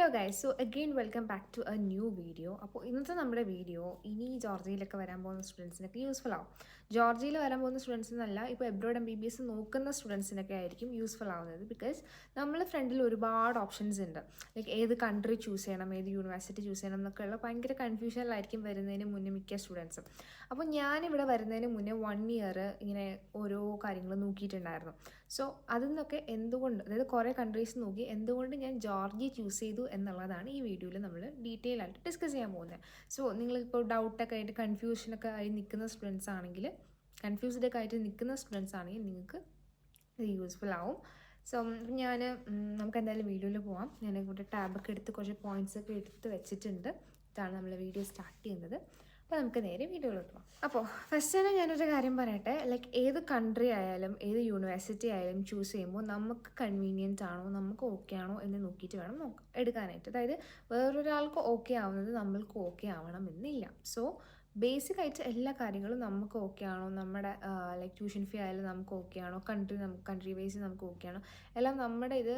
Hello guys, so again welcome back to a new video. അപ്പോൾ ഇന്നത്തെ നമ്മുടെ video ഇനി ജോർജിയയിലൊക്കെ വരാൻ പോകുന്ന സ്റ്റുഡൻസിനൊക്കെ യൂസ്ഫുൾ ആവും. ജോർജിയയിൽ വരാൻ പോകുന്ന സ്റ്റുഡൻസിനല്ല, ഇപ്പോൾ എബ്രോഡ് MBBS നോക്കുന്ന സ്റ്റുഡൻസിനൊക്കെ ആയിരിക്കും യൂസ്ഫുൾ ആവുന്നത്. ബിക്കോസ് നമ്മൾ ഫ്രണ്ടിൽ ഒരുപാട് ഓപ്ഷൻസ് ഉണ്ട്. ലൈക്ക് ഏത് കൺട്രി ചൂസ് ചെയ്യണം, ഏത് യൂണിവേഴ്സിറ്റി ചൂസ് ചെയ്യണം എന്നൊക്കെയുള്ള ഭയങ്കര കൺഫ്യൂഷനിലായിരിക്കും വരുന്നതിന് മുന്നേ മിക്ക സ്റ്റുഡൻസും. അപ്പോൾ ഞാനിവിടെ വരുന്നതിന് മുന്നേ 1 ഇയർ ഇങ്ങനെ ഓരോ കാര്യങ്ങൾ നോക്കിയിട്ടുണ്ടായിരുന്നു. സോ അതിൽ നിന്നൊക്കെ എന്തുകൊണ്ട്, അതായത് കുറേ കൺട്രീസ് നോക്കി എന്തുകൊണ്ട് ഞാൻ ജോർജിയ ചൂസ് ചെയ്തു എന്നുള്ളതാണ് ഈ വീഡിയോയിൽ നമ്മൾ ഡീറ്റെയിൽ ആയിട്ട് ഡിസ്കസ് ചെയ്യാൻ പോകുന്നത്. സോ നിങ്ങളിപ്പോൾ ഡൗട്ടൊക്കെ ആയിട്ട് കൺഫ്യൂഷനൊക്കെ ആയി നിൽക്കുന്ന സ്റ്റുഡൻസ് ആണെങ്കിൽ, കൺഫ്യൂസ്ഡൊക്കെ ആയിട്ട് നിൽക്കുന്ന സ്റ്റുഡൻസ് ആണെങ്കിൽ നിങ്ങൾക്ക് ഇത് യൂസ്ഫുൾ ആവും. സോ നമുക്ക് എന്തായാലും വീഡിയോയിൽ പോകാം. ഞാൻ ഇവിടെ ടാബൊക്കെ എടുത്ത് കുറച്ച് പോയിൻറ്റ്സ് ഒക്കെ എടുത്ത് വെച്ചിട്ടുണ്ട്. ഇതാണ് നമ്മൾ വീഡിയോ സ്റ്റാർട്ട് ചെയ്യുന്നത്. അപ്പോൾ നമുക്ക് നേരെ വീഡിയോയിലോട്ട് പോകാം. അപ്പോൾ ഫസ്റ്റ് തന്നെ ഞാനൊരു കാര്യം പറയട്ടെ. ലൈക്ക് ഏത് കൺട്രി ആയാലും ഏത് യൂണിവേഴ്സിറ്റി ആയാലും ചൂസ് ചെയ്യുമ്പോൾ നമുക്ക് കൺവീനിയൻ്റ് ആണോ, നമുക്ക് ഓക്കെ ആണോ എന്ന് നോക്കിയിട്ട് വേണം എടുക്കാനായിട്ട്. അതായത് വേറൊരാൾക്ക് ഓക്കെ ആവുന്നത് നമ്മൾക്ക് ഓക്കെ ആവണം എന്നില്ല. സോ ബേസിക് ആയിട്ട് എല്ലാ കാര്യങ്ങളും നമുക്ക് ഓക്കെ ആണോ, നമ്മുടെ ലൈക്ക് ട്യൂഷൻ ഫീ ആയാലും നമുക്ക് ഓക്കെ ആണോ, കൺട്രി വൈസ് നമുക്ക് ഓക്കെ ആണോ, എല്ലാം നമ്മുടെ ഇത്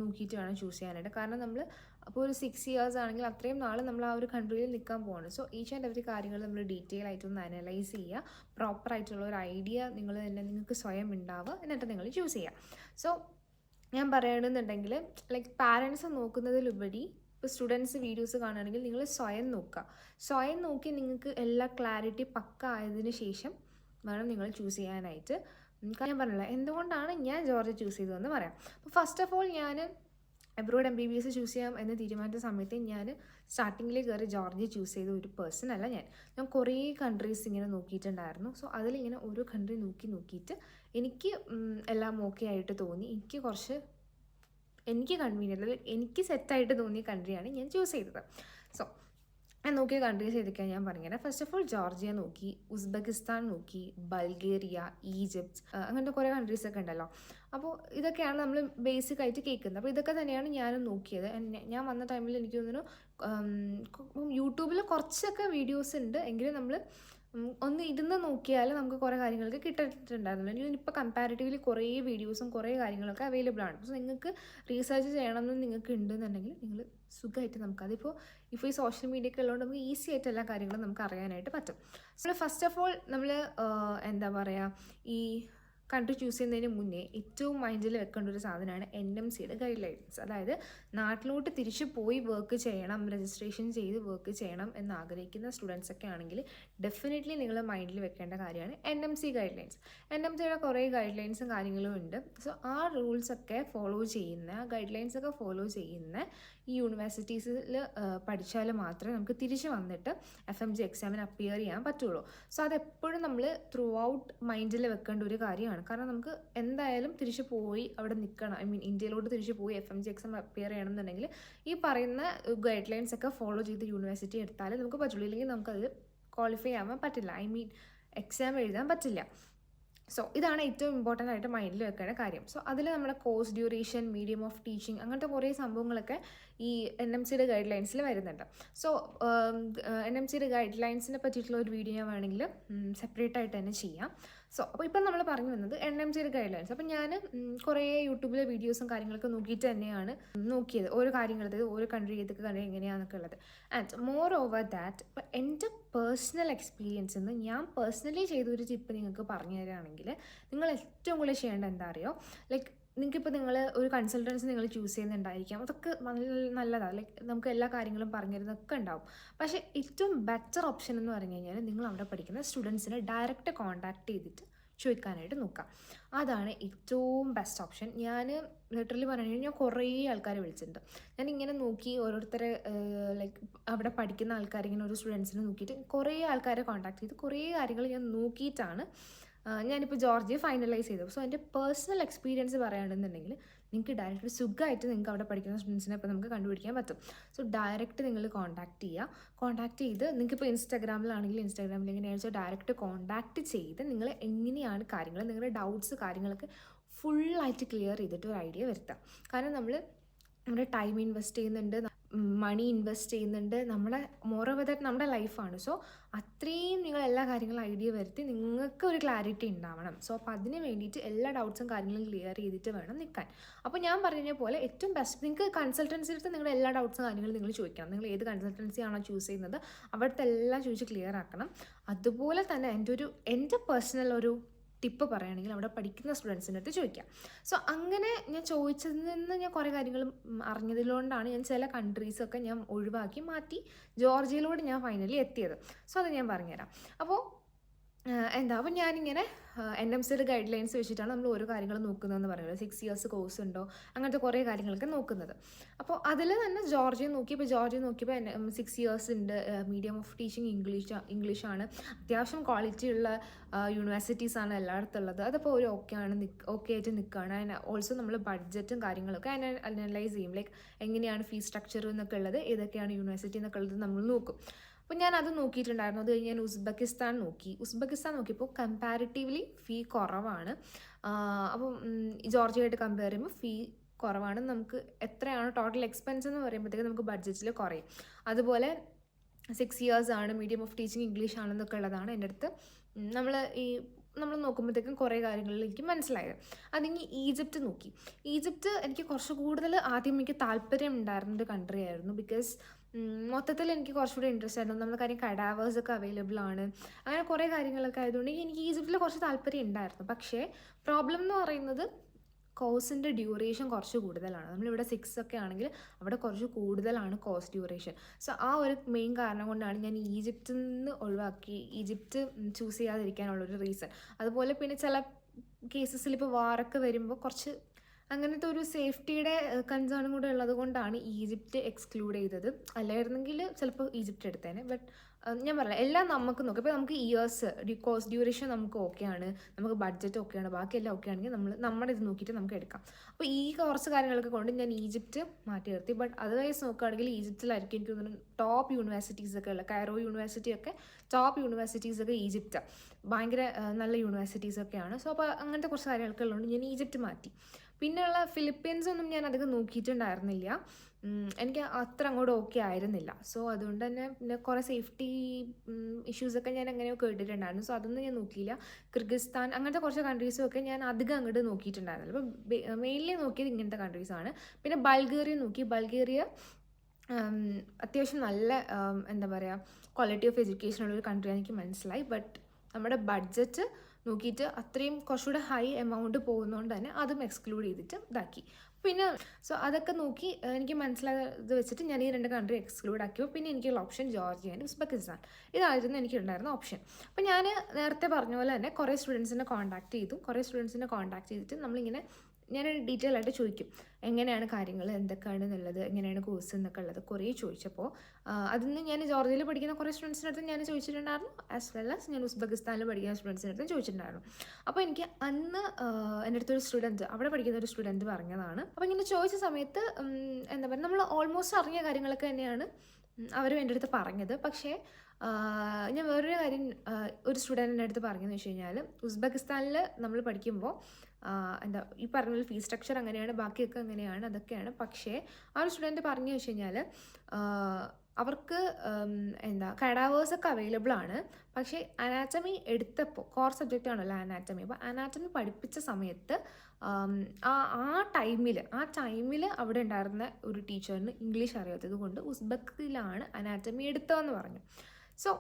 നോക്കിയിട്ട് വേണം ചൂസ് ചെയ്യാനായിട്ട്. കാരണം നമ്മൾ അപ്പോൾ ഒരു 6 ഇയേഴ്സ് ആണെങ്കിൽ അത്രയും നാൾ നമ്മൾ ആ ഒരു കൺട്രിയിൽ നിൽക്കാൻ പോവാണ്. സോ ഈച്ച് ആൻഡ് എവറി കാര്യങ്ങൾ നമ്മൾ ഡീറ്റെയിൽ ആയിട്ടൊന്ന് അനലൈസ് ചെയ്യുക. പ്രോപ്പറായിട്ടുള്ള ഒരു ഐഡിയ നിങ്ങൾക്ക് സ്വയം ഉണ്ടാവുക, എന്നിട്ട് നിങ്ങൾ ചൂസ് ചെയ്യുക. സോ ഞാൻ പറയണമെന്നുണ്ടെങ്കിൽ ലൈക്ക് പാരൻസ് നോക്കുന്നതിലുപരി ഇപ്പോൾ സ്റ്റുഡൻസ് വീഡിയോസ് കാണുകയാണെങ്കിൽ നിങ്ങൾ സ്വയം നോക്കുക. സ്വയം നോക്കി നിങ്ങൾക്ക് എല്ലാ ക്ലാരിറ്റി പക്ക ആയതിനു ശേഷം വേണം നിങ്ങൾ ചൂസ് ചെയ്യാനായിട്ട്. ഞാൻ പറഞ്ഞില്ല എന്തുകൊണ്ടാണ് ഞാൻ ജോർജിയ ചൂസ് ചെയ്തതെന്ന് പറയാം. അപ്പോൾ ഫസ്റ്റ് ഓഫ് ഓൾ ഞാൻ എബ്രോഡ് MBBS ചൂസ് ചെയ്യാം എന്ന് തീരുമാനിച്ച സമയത്ത് ഞാൻ സ്റ്റാർട്ടിങ്ങിൽ കയറി ജോർജിയ ചൂസ് ചെയ്ത ഒരു പേഴ്സൺ അല്ല ഞാൻ കുറേ കൺട്രീസ് ഇങ്ങനെ നോക്കിയിട്ടുണ്ടായിരുന്നു. സോ അതിലിങ്ങനെ ഓരോ കൺട്രി നോക്കിയിട്ട് എനിക്ക് എല്ലാം ഓക്കെ ആയിട്ട് തോന്നി. എനിക്ക് കൺവീനിയൻ്റ്, എനിക്ക് സെറ്റായിട്ട് തോന്നിയ കൺട്രിയാണ് ഞാൻ ചൂസ് ചെയ്തത്. സോ ഞാൻ നോക്കിയ കൺട്രീസ് ഏതൊക്കെയാണ് ഞാൻ പറഞ്ഞുതരാം. ഫസ്റ്റ് ഓഫ് ഓൾ ജോർജിയ നോക്കി, ഉസ്ബെക്കിസ്ഥാൻ നോക്കി, ബൾഗേറിയ, ഈജിപ്റ്റ്, അങ്ങനത്തെ കുറേ കൺട്രീസൊക്കെ ഉണ്ടല്ലോ. അപ്പോൾ ഇതൊക്കെയാണ് നമ്മൾ ബേസിക് ആയിട്ട് കേൾക്കുന്നത്. അപ്പോൾ ഇതൊക്കെ തന്നെയാണ് ഞാനും നോക്കിയത്. ഞാൻ വന്ന ടൈമിൽ എനിക്ക് തോന്നുന്നു യൂട്യൂബിൽ കുറച്ചൊക്കെ വീഡിയോസ് ഉണ്ട്, എങ്കിലും നമ്മൾ ഒന്ന് ഇരുന്ന് നോക്കിയാൽ നമുക്ക് കുറേ കാര്യങ്ങൾക്ക് കിട്ടിയിട്ടുണ്ടായിരുന്നില്ല. ഇപ്പോൾ കമ്പാരിറ്റീവ്ലി കുറേ വീഡിയോസും കുറേ കാര്യങ്ങളൊക്കെ അവൈലബിൾ ആണ്. സോ നിങ്ങൾക്ക് റീസർച്ച് ചെയ്യണമെന്ന് നിങ്ങൾക്ക് ഉണ്ടെന്നുണ്ടെങ്കിൽ നിങ്ങൾ സുഖമായിട്ട് നമുക്കതിപ്പോൾ ഈ സോഷ്യൽ മീഡിയ ഒക്കെ ഉള്ളതുകൊണ്ട് നമുക്ക് ഈസി ആയിട്ട് എല്ലാ കാര്യങ്ങളും നമുക്ക് അറിയാനായിട്ട് പറ്റും. സോ ഫസ്റ്റ് ഓഫ് ഓൾ നമ്മൾ എന്താ പറയുക, ഈ കൺട്രി ചൂസ് ചെയ്യുന്നതിന് മുന്നേ ഏറ്റവും മൈൻഡിൽ വെക്കേണ്ട ഒരു സാധനമാണ് NMCയുടെ ഗൈഡ് ലൈൻസ്. അതായത് നാട്ടിലോട്ട് തിരിച്ചു പോയി വർക്ക് ചെയ്യണം, രജിസ്ട്രേഷൻ ചെയ്ത് വർക്ക് ചെയ്യണം എന്ന് ആഗ്രഹിക്കുന്ന സ്റ്റുഡൻസ് ഒക്കെ ആണെങ്കിൽ ഡെഫിനറ്റ്ലി നിങ്ങൾ മൈൻഡിൽ വെക്കേണ്ട കാര്യമാണ് NMC ഗൈഡ് ലൈൻസ്. NMCയുടെ കുറേ ഗൈഡ് ലൈൻസും കാര്യങ്ങളും ഉണ്ട്. സോ ആ റൂൾസൊക്കെ ഫോളോ ചെയ്യുന്ന, ഗൈഡ് ലൈൻസൊക്കെ ഫോളോ ചെയ്യുന്ന ഈ യൂണിവേഴ്സിറ്റീസിൽ പഠിച്ചാൽ മാത്രമേ നമുക്ക് തിരിച്ച് വന്നിട്ട് FMG എക്സാമിന് അപ്പിയർ ചെയ്യാൻ പറ്റുള്ളൂ. സോ അതെപ്പോഴും നമ്മൾ ത്രൂ ഔട്ട് മൈൻഡിൽ വെക്കേണ്ട ഒരു കാര്യമാണ്. കാരണം നമുക്ക് എന്തായാലും തിരിച്ചു പോയി അവിടെ നിൽക്കണം, ഇന്ത്യയിലോട്ട് തിരിച്ചു പോയി FMG എക്സാം അപ്പിയർ ചെയ്യണമെന്നുണ്ടെങ്കിൽ ഈ പറയുന്ന ഗൈഡ് ലൈൻസ് ഒക്കെ ഫോളോ ചെയ്ത് യൂണിവേഴ്സിറ്റി എടുത്താലേ നമുക്ക് പറ്റുള്ളൂ. ഇല്ലെങ്കിൽ നമുക്കത് ക്വാളിഫൈ ആവാൻ പറ്റില്ല, എക്സാം എഴുതാൻ പറ്റില്ല. സോ ഇതാണ് ഏറ്റവും ഇമ്പോർട്ടൻ്റ് ആയിട്ട് മൈൻഡിൽ വെക്കേണ്ട കാര്യം. സോ അതിൽ നമ്മുടെ course duration, medium of teaching, അങ്ങനത്തെ കുറേ സംഭവങ്ങളൊക്കെ ഈ NMCയുടെ ഗൈഡ് ലൈൻസിൽ വരുന്നുണ്ട്. സോ NMCയുടെ ഗൈഡ് ലൈൻസിനെ പറ്റിയിട്ടുള്ള ഒരു വീഡിയോ ഞാൻ വേണമെങ്കിൽ സെപ്പറേറ്റ് ആയിട്ട് തന്നെ ചെയ്യാം. സോ അപ്പോൾ ഇപ്പം നമ്മൾ പറഞ്ഞു വന്നത് NMCയുടെ ഗൈഡ് ലൈൻസ്. അപ്പം ഞാൻ കുറേ യൂട്യൂബിലെ വീഡിയോസും കാര്യങ്ങളൊക്കെ നോക്കിയിട്ട് തന്നെയാണ് നോക്കിയത് ഓരോ കാര്യങ്ങൾ, അതായത് ഓരോ കൺട്രി ഏതൊക്കെ കൺട്രി എങ്ങനെയാണെന്നൊക്കെ ഉള്ളത്. ആൻഡ് മോർ ഓവർ ദാറ്റ് ഇപ്പം എൻ്റെ പേഴ്സണൽ എക്സ്പീരിയൻസിൽ നിന്ന് ഞാൻ പേഴ്സണലി ചെയ്തൊരു ടിപ്പ് നിങ്ങൾക്ക് പറഞ്ഞു തരികയാണെങ്കിൽ നിങ്ങൾ ഏറ്റവും കൂടുതൽ ചെയ്യേണ്ടത് എന്താ അറിയോ, ലൈക്ക് നിങ്ങൾക്കിപ്പോൾ നിങ്ങൾ ഒരു കൺസൾട്ടൻസി നിങ്ങൾ ചൂസ് ചെയ്യുന്നുണ്ടായിരിക്കാം, അതൊക്കെ നല്ലതാണ്. ലൈക്ക് നമുക്ക് എല്ലാ കാര്യങ്ങളും പറഞ്ഞു തരുന്നതൊക്കെ ഉണ്ടാവും. പക്ഷേ ഏറ്റവും ബെറ്റർ ഓപ്ഷൻ എന്ന് പറഞ്ഞു കഴിഞ്ഞാൽ നിങ്ങൾ അവിടെ പഠിക്കുന്ന സ്റ്റുഡൻസിനെ ഡയറക്റ്റ് കോൺടാക്ട് ചെയ്തിട്ട് ചോദിക്കാനായിട്ട് നോക്കാം. അതാണ് ഏറ്റവും ബെസ്റ്റ് ഓപ്ഷൻ. ഞാൻ ലിറ്ററലി പറഞ്ഞു കഴിഞ്ഞാൽ ഞാൻ കുറേ ആൾക്കാരെ വിളിച്ചിട്ടുണ്ട്. ഞാൻ ഇങ്ങനെ നോക്കി ഓരോരുത്തരെ ലൈക്ക് അവിടെ പഠിക്കുന്ന ആൾക്കാരിങ്ങനെ ഒരു സ്റ്റുഡൻസിനെ നോക്കിയിട്ട് കുറേ ആൾക്കാരെ കോൺടാക്ട് ചെയ്ത് കുറേ കാര്യങ്ങൾ ഞാൻ നോക്കിയിട്ടാണ് ഞാനിപ്പോൾ ജോർജിയ ഫൈനലൈസ് ചെയ്തത്. സോ എൻ്റെ പേഴ്സണൽ എക്സ്പീരിയൻസ് പറയുകയാണെന്നുണ്ടെങ്കിൽ നിങ്ങൾക്ക് ഡയറക്റ്റ് സുഖമായിട്ട് നിങ്ങൾക്ക് അവിടെ പഠിക്കുന്ന സ്റ്റുഡൻസിനെ ഇപ്പോൾ നമുക്ക് കണ്ടുപിടിക്കാൻ പറ്റും. സോ ഡയറക്റ്റ് നിങ്ങൾ കോൺടാക്ട് ചെയ്ത് നിങ്ങൾക്കിപ്പോൾ ഇൻസ്റ്റാഗ്രാമിലാണെങ്കിൽ ഇൻസ്റ്റാഗ്രാമിൽ എങ്ങനെയാണെന്ന് വെച്ചാൽ ഡയറക്റ്റ് കോൺടാക്ട് ചെയ്ത് നിങ്ങൾ എങ്ങനെയാണ് കാര്യങ്ങൾ, നിങ്ങളുടെ ഡൗട്ട്സ് കാര്യങ്ങളൊക്കെ ഫുള്ളായിട്ട് ക്ലിയർ ചെയ്തിട്ട് ഒരു ഐഡിയ വരുത്താം. കാരണം നമ്മൾ നമ്മുടെ ടൈം ഇൻവെസ്റ്റ് ചെയ്യുന്നുണ്ട്, മണി ഇൻവെസ്റ്റ് ചെയ്യുന്നുണ്ട്, നമ്മുടെ മോറോവർ ദാറ്റ് നമ്മുടെ ലൈഫാണ്. സോ അത്രയും നിങ്ങൾ എല്ലാ കാര്യങ്ങളും ഐഡിയ വരുത്തി നിങ്ങൾക്ക് ഒരു ക്ലാരിറ്റി ഉണ്ടാവണം. സോ അപ്പോൾ അതിന് വേണ്ടിയിട്ട് എല്ലാ ഡൗട്ട്സും കാര്യങ്ങളും ക്ലിയർ ചെയ്തിട്ട് വേണം നിൽക്കാൻ. അപ്പോൾ ഞാൻ പറഞ്ഞ പോലെ ഏറ്റവും ബെസ്റ്റ് നിങ്ങൾക്ക് കൺസൾട്ടൻസി എടുത്ത് നിങ്ങളുടെ എല്ലാ ഡൗട്ട്സും കാര്യങ്ങളും നിങ്ങൾ ചോദിക്കണം. നിങ്ങൾ ഏത് കൺസൾട്ടൻസി ആണോ ചൂസ് ചെയ്യുന്നത് അവിടുത്തെ എല്ലാം ചോദിച്ച് ക്ലിയർ ആക്കണം. അതുപോലെ തന്നെ എൻ്റെ പേഴ്സണൽ ഒരു ടിപ്പ് പറയുകയാണെങ്കിൽ അവിടെ പഠിക്കുന്ന സ്റ്റുഡൻസിൻ്റെ അടുത്ത് ചോദിക്കാം. സോ അങ്ങനെ ഞാൻ ചോദിച്ചതിൽ നിന്ന് ഞാൻ കുറേ കാര്യങ്ങൾ അറിഞ്ഞതിലുകൊണ്ടാണ് ഞാൻ ചില കൺട്രീസൊക്കെ ഞാൻ ഒഴിവാക്കി മാറ്റി ജോർജിയയിലൂടെ ഞാൻ ഫൈനലി എത്തിയത്. സോ അത് ഞാൻ പറഞ്ഞുതരാം. അപ്പോൾ അപ്പോൾ ഞാനിങ്ങനെ NMCയുടെ ഗൈഡ് ലൈൻസ് വെച്ചിട്ടാണ് നമ്മൾ ഓരോ കാര്യങ്ങളും നോക്കുന്നതെന്ന് പറയുന്നത്. 6 ഇയേഴ്സ് കോഴ്സ് ഉണ്ടോ, അങ്ങനത്തെ കുറേ കാര്യങ്ങളൊക്കെ നോക്കുന്നത്. അപ്പോൾ അതിൽ തന്നെ ജോർജിയ നോക്കിയപ്പോൾ 6 ഇയേഴ്സ് ഉണ്ട്. മീഡിയം ഓഫ് ടീച്ചിങ് ഇംഗ്ലീഷാണ്. അത്യാവശ്യം ക്വാളിറ്റി ഉള്ള യൂണിവേഴ്സിറ്റീസാണ് എല്ലായിടത്തും ഉള്ളത്. അതപ്പോൾ ഒരു ഓക്കെ ആയിട്ട് നിൽക്കുകയാണ്. അതിന് ഓൾസോ നമ്മൾ ബഡ്ജറ്റും കാര്യങ്ങളൊക്കെ അനലൈസ് ചെയ്യും. ലൈക്ക് എങ്ങനെയാണ് ഫീസ് സ്ട്രക്ചർ എന്നൊക്കെ ഉള്ളത്, ഏതൊക്കെയാണ് യൂണിവേഴ്സിറ്റി എന്നൊക്കെ ഉള്ളത് നമ്മൾ നോക്കും. അപ്പോൾ ഞാൻ അത് നോക്കിയിട്ടുണ്ടായിരുന്നു. അത് കഴിഞ്ഞ് ഞാൻ ഉസ്ബെക്കിസ്ഥാൻ നോക്കിയപ്പോൾ കമ്പാരിറ്റീവ്ലി ഫീ കുറവാണ്. അപ്പം ജോർജിയയായിട്ട് കമ്പയർ ചെയ്യുമ്പോൾ ഫീ കുറവാണ്. നമുക്ക് എത്രയാണ് ടോട്ടൽ എക്സ്പെൻസ് എന്ന് പറയുമ്പോഴത്തേക്ക് നമുക്ക് ബഡ്ജറ്റിൽ കുറയും. അതുപോലെ 6 ഇയേഴ്സ് ആണ്, മീഡിയം ഓഫ് ടീച്ചിങ് ഇംഗ്ലീഷ് ആണെന്നൊക്കെ ഉള്ളതാണ് എൻ്റെ അടുത്ത് നമ്മൾ നോക്കുമ്പോഴത്തേക്കും കുറേ കാര്യങ്ങളിൽ എനിക്ക് മനസ്സിലായത്. അതിങ്ങി ഈജിപ്റ്റ് എനിക്ക് കുറച്ച് കൂടുതൽ ആദ്യം എനിക്ക് താല്പര്യം ഉണ്ടായിരുന്നൊരു കൺട്രി ആയിരുന്നു. ബിക്കോസ് മൊത്തത്തിൽ എനിക്ക് കുറച്ചുകൂടി ഇൻട്രസ്റ്റ് ആയിരുന്നു. നമ്മുടെ കാര്യം കഡാവേഴ്സൊക്കെ അവൈലബിൾ ആണ്, അങ്ങനെ കുറേ കാര്യങ്ങളൊക്കെ ആയതുകൊണ്ട് എനിക്ക് ഈജിപ്തിൽ കുറച്ച് താല്പര്യം ഉണ്ടായിരുന്നു. പക്ഷേ പ്രോബ്ലം എന്ന് പറയുന്നത് കോഴ്സിൻ്റെ ഡ്യൂറേഷൻ കുറച്ച് കൂടുതലാണ്. നമ്മളിവിടെ 6 ഒക്കെ ആണെങ്കിൽ അവിടെ കുറച്ച് കൂടുതലാണ് കോഴ്സ് ഡ്യൂറേഷൻ. സോ ആ ഒരു മെയിൻ കാരണം കൊണ്ടാണ് ഞാൻ ഈജിപ്തിൽ നിന്ന് ഈജിപ്റ്റ് ചൂസ് ചെയ്യാതിരിക്കാനുള്ളൊരു റീസൺ. അതുപോലെ പിന്നെ ചില കേസസിൽ ഇപ്പോൾ വാറൊക്കെ വരുമ്പോൾ കുറച്ച് അങ്ങനത്തെ ഒരു സേഫ്റ്റിയുടെ കൺസേണും കൂടെ ഉള്ളത് കൊണ്ടാണ് ഈജിപ്റ്റ് എക്സ്ക്ലൂഡ് ചെയ്തത്. അല്ലായിരുന്നെങ്കിൽ ചിലപ്പോൾ ഈജിപ്റ്റ് എടുത്തേനെ. ബട്ട് ഞാൻ പറഞ്ഞില്ല, എല്ലാം നമുക്ക് നോക്കാം. ഇപ്പോൾ നമുക്ക് ഇയേഴ്സ് കോഴ്സ് ഡ്യൂറേഷൻ നമുക്ക് ഓക്കെയാണ്, നമുക്ക് ബഡ്ജറ്റ് ഓക്കെയാണ്, ബാക്കിയെല്ലാം ഓക്കെ ആണെങ്കിൽ നമ്മുടെ ഇത് നോക്കിയിട്ട് നമുക്ക് എടുക്കാം. അപ്പോൾ ഈ കുറച്ച് കാര്യങ്ങളൊക്കെ കൊണ്ട് ഞാൻ ഈജിപ്റ്റ് മാറ്റി നിർത്തി. ബട്ട് അതർവൈസ് നോക്കുകയാണെങ്കിൽ ഈജിപ്തിലായിരിക്കും എനിക്ക് തോന്നുന്നു ടോപ്പ് യൂണിവേഴ്സിറ്റീസൊക്കെ ഉള്ളത്. കൈറോ യൂണിവേഴ്സിറ്റിയൊക്കെ ടോപ്പ് യൂണിവേഴ്സിറ്റീസൊക്കെ ഈജിപ്റ്റ് ഭയങ്കര നല്ല യൂണിവേഴ്സിറ്റീസൊക്കെയാണ്. സോ അപ്പോൾ അങ്ങനത്തെ കുറച്ച് കാര്യങ്ങളൊക്കെ ഉള്ളതുകൊണ്ട് ഞാൻ ഈജിപ്റ്റ് മാറ്റി. പിന്നെയുള്ള ഫിലിപ്പീൻസൊന്നും ഞാൻ അധികം നോക്കിയിട്ടുണ്ടായിരുന്നില്ല. എനിക്ക് അത്ര അങ്ങോട്ട് ഓക്കെ ആയിരുന്നില്ല. സോ അതുകൊണ്ട് തന്നെ പിന്നെ കുറേ സേഫ്റ്റി ഇഷ്യൂസൊക്കെ ഞാൻ എങ്ങനെയോ കേട്ടിട്ടുണ്ടായിരുന്നു. സോ അതൊന്നും ഞാൻ നോക്കിയില്ല. കിർഗിസ്ഥാൻ അങ്ങനത്തെ കുറച്ച് കൺട്രീസും ഒക്കെ ഞാൻ അധികം അങ്ങോട്ട് നോക്കിയിട്ടുണ്ടായിരുന്നില്ല. അപ്പോൾ മെയിൻലി നോക്കിയത് ഇങ്ങനത്തെ കൺട്രീസാണ്. പിന്നെ ബൾഗേറിയ അത്യാവശ്യം നല്ല എന്താ പറയുക ക്വാളിറ്റി ഓഫ് എഡ്യൂക്കേഷൻ ഉള്ളൊരു കൺട്രി എനിക്ക് മനസ്സിലായി. ബട്ട് നമ്മുടെ ബഡ്ജറ്റ് നോക്കിയിട്ട് അത്രയും കുറച്ചുകൂടെ ഹൈ എമൗണ്ട് പോകുന്നതുകൊണ്ട് തന്നെ അതും എക്സ്ക്ലൂഡ് ചെയ്തിട്ട് ഇതാക്കി. പിന്നെ സോ അതൊക്കെ നോക്കി എനിക്ക് മനസ്സിലായത് വെച്ചിട്ട് ഞാൻ ഈ 2 കൺട്രി എക്സ്ക്ലൂഡ് ആക്കിയപ്പോൾ പിന്നെ എനിക്കുള്ള ഓപ്ഷൻ ജോർജിയ ആൻഡ് ഉസ്ബെക്കിസ്ഥാൻ ഇതായിരുന്നു എനിക്കുണ്ടായിരുന്ന ഓപ്ഷൻ. അപ്പോൾ ഞാൻ നേരത്തെ പറഞ്ഞ പോലെ തന്നെ കുറേ സ്റ്റുഡൻസിനെ കോൺടാക്ട് ചെയ്തിട്ട് നമ്മളിങ്ങനെ ഞാൻ ഡീറ്റെയിൽ ആയിട്ട് ചോദിക്കും എങ്ങനെയാണ് കാര്യങ്ങൾ, എന്തൊക്കെയാണ് എന്നുള്ളത്, എങ്ങനെയാണ് കോഴ്സ് എന്നൊക്കെ ഉള്ളത് കുറേ ചോദിച്ചപ്പോൾ അതിന് ഞാൻ ജോർജിയയിൽ പഠിക്കുന്ന കുറേ സ്റ്റുഡൻസിൻ്റെ അടുത്ത് ഞാൻ ചോദിച്ചിട്ടുണ്ടായിരുന്നു. ആസ് വെൽ ആസ് ഞാൻ ഉസ്ബെക്കിസ്ഥാനിൽ പഠിക്കുന്ന സ്റ്റുഡൻസിൻ്റെ അടുത്ത് ചോദിച്ചിട്ടുണ്ടായിരുന്നു. അപ്പോൾ എനിക്ക് അന്ന് എൻ്റെ അടുത്തൊരു അവിടെ പഠിക്കുന്ന ഒരു സ്റ്റുഡൻറ്റ് പറഞ്ഞതാണ്. അപ്പോൾ ഇങ്ങനെ ചോദിച്ച സമയത്ത് എന്താ പറയുക, നമ്മൾ ഓൾമോസ്റ്റ് അറിഞ്ഞ കാര്യങ്ങളൊക്കെ തന്നെയാണ് അവരും എൻ്റെ അടുത്ത് പറഞ്ഞത്. പക്ഷേ ഞാൻ വേറൊരു കാര്യം ഒരു സ്റ്റുഡൻറ്റിൻ്റെ അടുത്ത് പറഞ്ഞതെന്ന് വെച്ച് കഴിഞ്ഞാൽ, ഉസ്ബെക്കിസ്ഥാനിൽ നമ്മൾ പഠിക്കുമ്പോൾ ഈ പറഞ്ഞ ഫീസ് സ്ട്രക്ചർ അങ്ങനെയാണ്, ബാക്കിയൊക്കെ അങ്ങനെയാണ്, അതൊക്കെയാണ്. പക്ഷേ ആ ഒരു സ്റ്റുഡൻറ്റ് പറഞ്ഞു വെച്ച് കഴിഞ്ഞാൽ അവർക്ക് കഡാവേഴ്സൊക്കെ അവൈലബിൾ ആണ്. പക്ഷേ അനാറ്റമി എടുത്തപ്പോൾ കോർ സബ്ജക്റ്റ് ആണല്ലോ അനാറ്റമി. അപ്പോൾ അനാറ്റമി പഠിപ്പിച്ച സമയത്ത് ആ ടൈമിൽ അവിടെ ഉണ്ടായിരുന്ന ഒരു ടീച്ചറിന് ഇംഗ്ലീഷ് അറിയാത്തത് കൊണ്ട് ഉസ്ബെക്കിലാണ് അനാറ്റമി എടുത്തതെന്ന് പറഞ്ഞു. സോ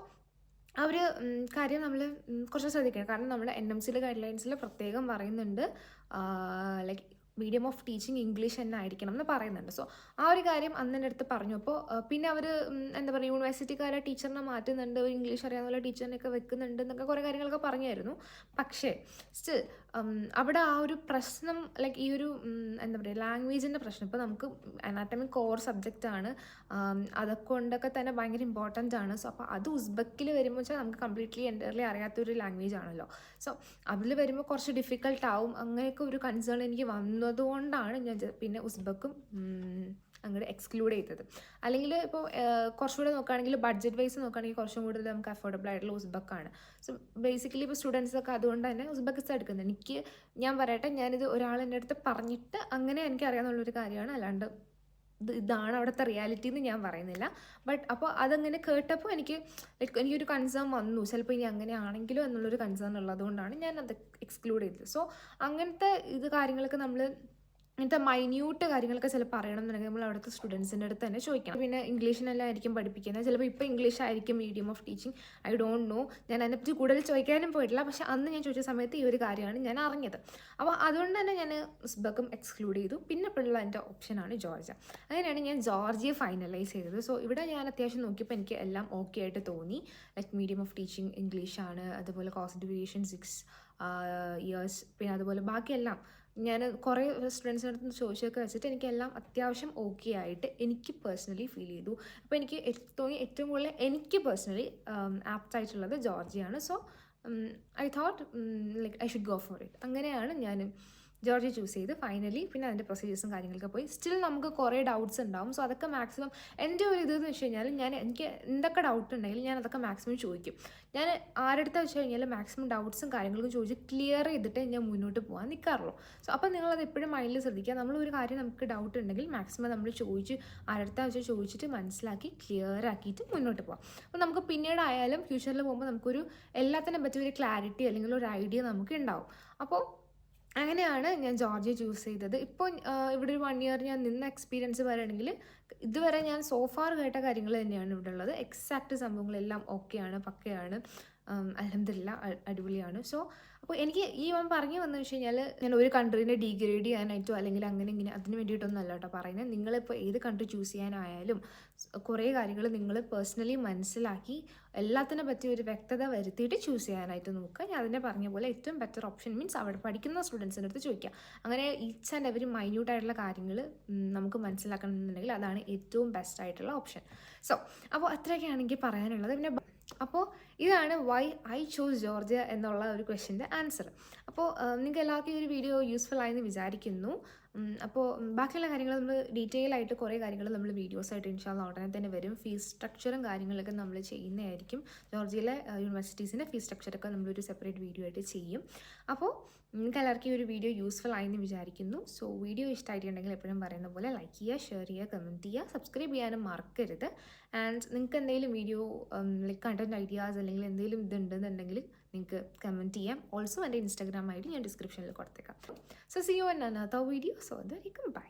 അവർ കാര്യം നമ്മൾ കുറച്ച് ശ്രദ്ധിക്കണം. കാരണം നമ്മുടെ NMCയുടെ ഗൈഡ് ലൈൻസിൽ പ്രത്യേകം പറയുന്നുണ്ട് like medium of teaching English തന്നെ ആയിരിക്കണം എന്ന് പറയുന്നുണ്ട്. സോ ആ ഒരു കാര്യം അന്നെൻ്റെ അടുത്ത് പറഞ്ഞു. അപ്പോൾ പിന്നെ അവർ എന്താ പറയുക, യൂണിവേഴ്സിറ്റിക്കാരെ ടീച്ചറിനെ മാറ്റുന്നുണ്ട്, ഒരു ഇംഗ്ലീഷ് അറിയാവുന്ന ടീച്ചറിനെയൊക്കെ വെക്കുന്നുണ്ട് എന്നൊക്കെ കുറേ കാര്യങ്ങളൊക്കെ പറഞ്ഞായിരുന്നു. പക്ഷേ സ്റ്റിൽ അവിടെ ആ ഒരു പ്രശ്നം ലൈക്ക് ഈ ഒരു എന്താ പറയുക ലാംഗ്വേജിൻ്റെ പ്രശ്നം. ഇപ്പോൾ നമുക്ക് അനാറ്റമി കോർ സബ്ജക്റ്റാണ്, അതൊക്കെ തന്നെ ഭയങ്കര ഇമ്പോർട്ടൻ്റ് ആണ്. സോ അപ്പോൾ അത് ഉസ്ബെക്കിൽ വരുമ്പോൾ വെച്ചാൽ നമുക്ക് കംപ്ലീറ്റ്ലി എൻ്റർലി അറിയാത്തൊരു ലാംഗ്വേജ് ആണല്ലോ. സോ അതിൽ വരുമ്പോൾ കുറച്ച് ഡിഫിക്കൽട്ട് ആവും. അങ്ങനെയൊക്കെ ഒരു കൺസേൺ എനിക്ക് വന്നതുകൊണ്ടാണ് ഞാൻ പിന്നെ ഉസ്ബെക്കും അങ്ങോട്ട് എക്സ്ക്ലൂഡ് ചെയ്തത്. അല്ലെങ്കിൽ ഇപ്പോൾ കുറച്ചുകൂടെ നോക്കുകയാണെങ്കിൽ ബഡ്ജറ്റ് വൈസ് നോക്കുകയാണെങ്കിൽ കുറച്ചും കൂടുതൽ നമുക്ക് അഫോർഡബിൾ ആയിട്ടുള്ള ഉസ്ബെക്കാണ്. സോ ബേസിക്കലി ഇപ്പോൾ സ്റ്റുഡൻസൊക്കെ അതുകൊണ്ട് തന്നെ ഉസ്ബെക്കിസ്ഥാൻ എടുക്കുന്നത്. ഞാൻ പറയട്ടെ, ഞാനിത് ഒരാൾ എൻ്റെ അടുത്ത് പറഞ്ഞിട്ട് അങ്ങനെ എനിക്കറിയാമെന്നുള്ളൊരു കാര്യമാണ്. അല്ലാണ്ട് ഇതാണ് അവിടുത്തെ റിയാലിറ്റി എന്ന് ഞാൻ പറയുന്നില്ല. ബട്ട് അപ്പോൾ അതങ്ങനെ കേട്ടപ്പോൾ എനിക്കൊരു കൺസേൺ വന്നു, ചിലപ്പോൾ ഇനി അങ്ങനെ ആണെങ്കിലോ എന്നുള്ളൊരു കൺസേൺ ഉള്ളതുകൊണ്ടാണ് ഞാൻ അത് എക്സ്ക്ലൂഡ് ചെയ്തത്. സോ അങ്ങനത്തെ കാര്യങ്ങളൊക്കെ നമ്മൾ ഇങ്ങനത്തെ മൈന്യൂട്ട് കാര്യങ്ങളൊക്കെ ചിലപ്പോൾ അറിയണമെന്നുണ്ടെങ്കിൽ നമ്മൾ അവിടുത്തെ സ്റ്റുഡൻസിൻ്റെ അടുത്ത് തന്നെ ചോദിക്കണം. പിന്നെ ഇംഗ്ലീഷിനെല്ലാം ആയിരിക്കും പഠിപ്പിക്കുന്നത്, ചിലപ്പോൾ ഇപ്പോൾ ഇംഗ്ലീഷ് ആയിരിക്കും medium of teaching, I don't know. ഞാൻ അതിനെപ്പറ്റി കൂടുതൽ ചോദിക്കാനും പോയിട്ടില്ല, പക്ഷേ അന്ന് ഞാൻ ചോദിച്ച സമയത്ത് ഈ ഒരു കാര്യമാണ് ഞാൻ അറിഞ്ഞത്. അപ്പോൾ അതുകൊണ്ട് തന്നെ ഞാൻ ഉസ്ബെക്കും എക്സ്ക്ലൂഡ് ചെയ്തു. പിന്നെ ഇപ്പോഴുള്ള എൻ്റെ ഓപ്ഷനാണ് ജോർജിയ. അങ്ങനെയാണ് ഞാൻ ജോർജിയ ഫൈനലൈസ് ചെയ്തത്. സോ ഇവിടെ ഞാൻ അത്യാവശ്യം നോക്കിയപ്പോൾ എനിക്ക് എല്ലാം ഓക്കെ ആയിട്ട് തോന്നി. ലൈക്ക് മീഡിയം ഓഫ് ടീച്ചിങ് ഇംഗ്ലീഷാണ്, അതുപോലെ കോസ്റ്റ് ഡ്യൂറേഷൻ 6 ഇയേഴ്സ്, പിന്നെ അതുപോലെ ബാക്കിയെല്ലാം ഞാൻ കുറേ സ്റ്റുഡൻസിൻ്റെ അടുത്ത് ചോദിച്ചൊക്കെ വെച്ചിട്ട് എനിക്കെല്ലാം അത്യാവശ്യം ഓക്കെ ആയിട്ട് എനിക്ക് പേഴ്സണലി ഫീൽ ചെയ്തു. അപ്പോൾ എനിക്ക് തോന്നി ഏറ്റവും കൂടുതൽ എനിക്ക് പേഴ്സണലി ആപ്റ്റായിട്ടുള്ളത് ജോർജിയാണ്. So I thought like I should go for it. അങ്ങനെയാണ് ഞാൻ ജോർജിയ ചൂസ് ചെയ്ത് ഫൈനലി. പിന്നെ അതിൻ്റെ പ്രൊസീജിയേഴ്സും കാര്യങ്ങളൊക്കെ പോയി. സ്റ്റിൽ നമുക്ക് കുറേ ഡൗട്ട്സ് ഉണ്ടാവും. സോ അതൊക്കെ മാക്സിമം എൻ്റെ ഒരു ഇതെന്ന് വെച്ച് കഴിഞ്ഞാൽ എനിക്ക് എന്തൊക്കെ ഡൗട്ട് ഉണ്ടെങ്കിലും ഞാൻ അതൊക്കെ മാക്സിമം ചോദിക്കും. ഞാൻ ആരെടുത്ത് വെച്ച് കഴിഞ്ഞാൽ മാക്സിമം ഡൗട്ട്സും കാര്യങ്ങളൊക്കെ ചോദിച്ച് ക്ലിയർ ചെയ്തിട്ട് ഞാൻ മുന്നോട്ട് പോകാൻ നിൽക്കാറുള്ളൂ. സോ അപ്പോൾ നിങ്ങളത് എപ്പോഴും മൈൻഡിൽ ശ്രദ്ധിക്കുക. നമ്മളൊരു കാര്യം നമുക്ക് ഡൗട്ട് ഉണ്ടെങ്കിൽ മാക്സിമം നമ്മൾ ആരെടുത്ത് വെച്ച് ചോദിച്ചിട്ട് മനസ്സിലാക്കി ക്ലിയർ ആക്കിയിട്ട് മുന്നോട്ട് പോകാം. അപ്പോൾ നമുക്ക് പിന്നീടായാലും ഫ്യൂച്ചറിൽ പോകുമ്പോൾ നമുക്കൊരു എല്ലാത്തിനെ പറ്റി ഒരു ക്ലാരിറ്റി അല്ലെങ്കിൽ ഒരു ഐഡിയ നമുക്ക് ഉണ്ടാവും. അപ്പോൾ അങ്ങനെയാണ് ഞാൻ ജോർജിയ ചൂസ് ചെയ്തത്. ഇപ്പോൾ ഇവിടെ ഒരു 1 ഇയർ ഞാൻ നിന്ന എക്സ്പീരിയൻസ് പറയുകയാണെങ്കിൽ ഇതുവരെ ഞാൻ സോഫാർ കേട്ട കാര്യങ്ങൾ തന്നെയാണ് ഇവിടെ ഉള്ളത്. എക്സാക്റ്റ് സംഭവങ്ങളെല്ലാം ഓക്കെയാണ്, പക്കയാണ്, അൽഹംദുലില്ലാ അടിപൊളിയാണ്. സോ അപ്പോൾ എനിക്ക് പറഞ്ഞു വന്നു വെച്ച് കഴിഞ്ഞാൽ ഞാൻ ഒരു കൺട്രീനെ ഡീഗ്രേഡ് ചെയ്യാനായിട്ടോ അല്ലെങ്കിൽ അങ്ങനെ ഇങ്ങനെ അതിന് വേണ്ടിയിട്ടൊന്നും അല്ല കേട്ടോ പറയുന്നത്. നിങ്ങളിപ്പോൾ ഏത് കൺട്രി ചൂസ് ചെയ്യാനായാലും കുറേ കാര്യങ്ങൾ നിങ്ങൾ പേഴ്സണലി മനസ്സിലാക്കി എല്ലാത്തിനെ പറ്റി ഒരു വ്യക്തത വരുത്തിയിട്ട് ചൂസ് ചെയ്യാനായിട്ട് നോക്കുക. ഞാൻ അതിനെ പറഞ്ഞ പോലെ ഏറ്റവും ബെറ്റർ ഓപ്ഷൻ മീൻസ് അവിടെ പഠിക്കുന്ന സ്റ്റുഡൻസിൻ്റെ അടുത്ത് ചോദിക്കുക. അങ്ങനെ ഈച്ച് ആൻഡ് എവരി മൈന്യൂട്ടായിട്ടുള്ള കാര്യങ്ങൾ നമുക്ക് മനസ്സിലാക്കണമെന്നുണ്ടെങ്കിൽ അതാണ് ഏറ്റവും ബെസ്റ്റ് ആയിട്ടുള്ള ഓപ്ഷൻ. സോ അപ്പോൾ അത്രയൊക്കെയാണ് എനിക്ക് പറയാനുള്ളത്. പിന്നെ അപ്പോൾ ഇതാണ് വൈ ഐ ചൂസ് ജോർജിയ എന്നുള്ള ഒരു ക്വസ്റ്റ്യൻ്റെ ആൻസർ. അപ്പോൾ നിങ്ങൾക്ക് എല്ലാവർക്കും ഈ ഒരു വീഡിയോ യൂസ്ഫുൾ ആയെന്ന് വിചാരിക്കുന്നു. അപ്പോൾ ബാക്കിയുള്ള കാര്യങ്ങൾ നമ്മൾ ഡീറ്റെയിൽ ആയിട്ട് കുറേ കാര്യങ്ങൾ നമ്മൾ വീഡിയോസായിട്ട് ഇൻഷാല്ലാ ഉടനെ തന്നെ വരും. ഫീസ് സ്ട്രക്ചറും കാര്യങ്ങളൊക്കെ നമ്മൾ ചെയ്യുന്നതായിരിക്കും. ജോർജിയയിലെ യൂണിവേഴ്സിറ്റീസിൻ്റെ ഫീസ് സ്ട്രക്ചറൊക്കെ നമ്മളൊരു സെപ്പറേറ്റ് വീഡിയോ ആയിട്ട് ചെയ്യും. അപ്പോൾ നിങ്ങൾക്ക് എല്ലാവർക്കും ഈ ഒരു വീഡിയോ യൂസ്ഫുൾ ആയെന്ന് വിചാരിക്കുന്നു. സോ വീഡിയോ ഇഷ്ടമായിട്ടുണ്ടെങ്കിൽ എപ്പോഴും പറയുന്ന പോലെ ലൈക്ക് ചെയ്യുക, ഷെയർ ചെയ്യുക, കമൻറ്റ് ചെയ്യുക, സബ്സ്ക്രൈബ് ചെയ്യാനും മറക്കരുത്. ആൻഡ് നിങ്ങൾക്ക് എന്തെങ്കിലും വീഡിയോ ലൈക്ക് കണ്ടൻറ്റ് ഐഡിയാസ് അല്ലെങ്കിൽ എന്തെങ്കിലും ഇതുണ്ടെന്നുണ്ടെങ്കിൽ നിങ്ങൾക്ക് കമൻറ്റ് ചെയ്യാം. ഓൾസോ എൻ്റെ ഇൻസ്റ്റാഗ്രാം ഐ ഡി ഞാൻ ഡിസ്ക്രിപ്ഷനിൽ കൊടുത്തേക്കാം. So see you in another video. So that by.